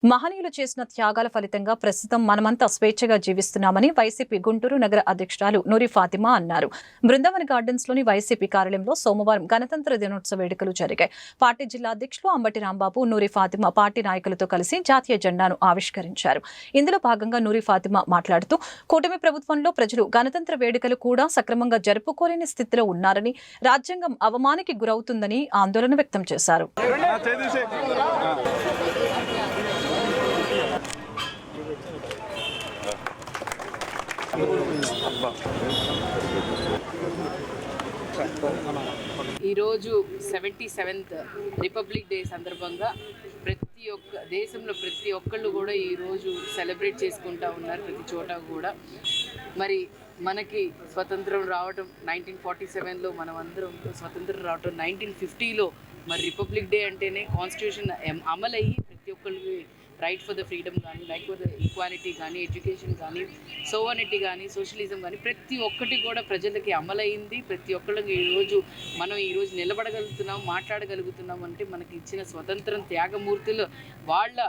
మహనీయులు చేసిన త్యాగాల ఫలితంగా ప్రస్తుతం మనమంతా స్వేచ్ఛగా జీవిస్తున్నామని వైసీపీ గుంటూరు నగర అధ్యక్షురాలు నూరి ఫాతిమా అన్నారు. బృందావన్ గార్డెన్స్ లోని వైసీపీ కార్యాలయంలో సోమవారం గణతంత్ర దినోత్సవ వేడుకలు జరిగాయి. పార్టీ జిల్లా అధ్యక్షులు అంబటి రాంబాబు, నూరి ఫాతిమా పార్టీ నాయకులతో కలిసి జాతీయ జెండాను ఆవిష్కరించారు. ఇందులో భాగంగా నూరి ఫాతిమా మాట్లాడుతూ కూటమి ప్రభుత్వంలో ప్రజలు గణతంత్ర వేడుకలు కూడా సక్రమంగా జరుపుకోలేని స్థితిలో ఉన్నారని, రాజ్యాంగం అవమానానికి గురవుతుందని ఆందోళన వ్యక్తం చేశారు. ఈరోజు 77th రిపబ్లిక్ డే సందర్భంగా దేశంలో ప్రతి ఒక్కళ్ళు కూడా ఈరోజు సెలబ్రేట్ చేసుకుంటూ ఉన్నారు. ప్రతి చోట కూడా మరి మనకి స్వతంత్రం రావడం 1947లో, మనం అందరం స్వతంత్రం రావడం 1950లో. మరి రిపబ్లిక్ డే అంటేనే కాన్స్టిట్యూషన్ అమలయ్యి ప్రతి ఒక్కరికి రైట్ ఫర్ ద ఫ్రీడమ్ కానీ, లేకపోతే ఈక్వాలిటీ కానీ, ఎడ్యుకేషన్ కానీ, సోవర్నిటీ కానీ, సోషలిజం కానీ ప్రతి ఒక్కటి కూడా ప్రజలకి అమలైంది. ప్రతి ఒక్కళ్ళకి మనం ఈరోజు నిలబడగలుగుతున్నాం, మాట్లాడగలుగుతున్నాం అంటే మనకి ఇచ్చిన స్వతంత్రం త్యాగమూర్తులు వాళ్ళ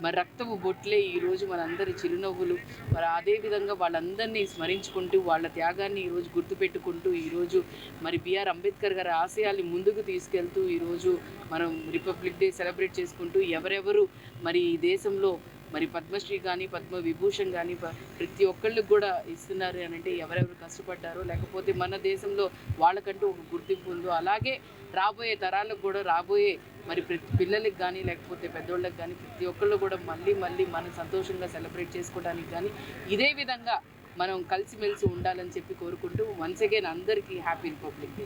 మరి రక్తపు బొట్లే ఈరోజు మనందరి చిరునవ్వులు. మరి అదేవిధంగా వాళ్ళందరినీ స్మరించుకుంటూ వాళ్ళ త్యాగాన్ని ఈరోజు గుర్తుపెట్టుకుంటూ ఈరోజు మరి బిఆర్ అంబేద్కర్ గారి ఆశయాల్ని ముందుకు తీసుకెళ్తూ ఈరోజు మనం రిపబ్లిక్ డే సెలబ్రేట్ చేసుకుంటూ ఎవరెవరు మరి ఈ దేశంలో మరి పద్మశ్రీ కానీ, పద్మ విభూషణ్ కానీ ప్రతి ఒక్కళ్ళకి కూడా ఇస్తున్నారు అని అంటే ఎవరెవరు కష్టపడ్డారో, లేకపోతే మన దేశంలో వాళ్ళకంటూ ఒక గుర్తింపు ఉందో, అలాగే రాబోయే తరాలకు కూడా రాబోయే మరి ప్రతి పిల్లలకి కానీ, లేకపోతే పెద్దోళ్ళకి కానీ ప్రతి ఒక్కళ్ళు కూడా మళ్ళీ మనం సంతోషంగా సెలబ్రేట్ చేసుకోవడానికి కానీ ఇదే విధంగా మనం కలిసిమెలిసి ఉండాలని చెప్పి కోరుకుంటూ వన్స్ అగైన్ అందరికీ హ్యాపీ రిపబ్లిక్ డే.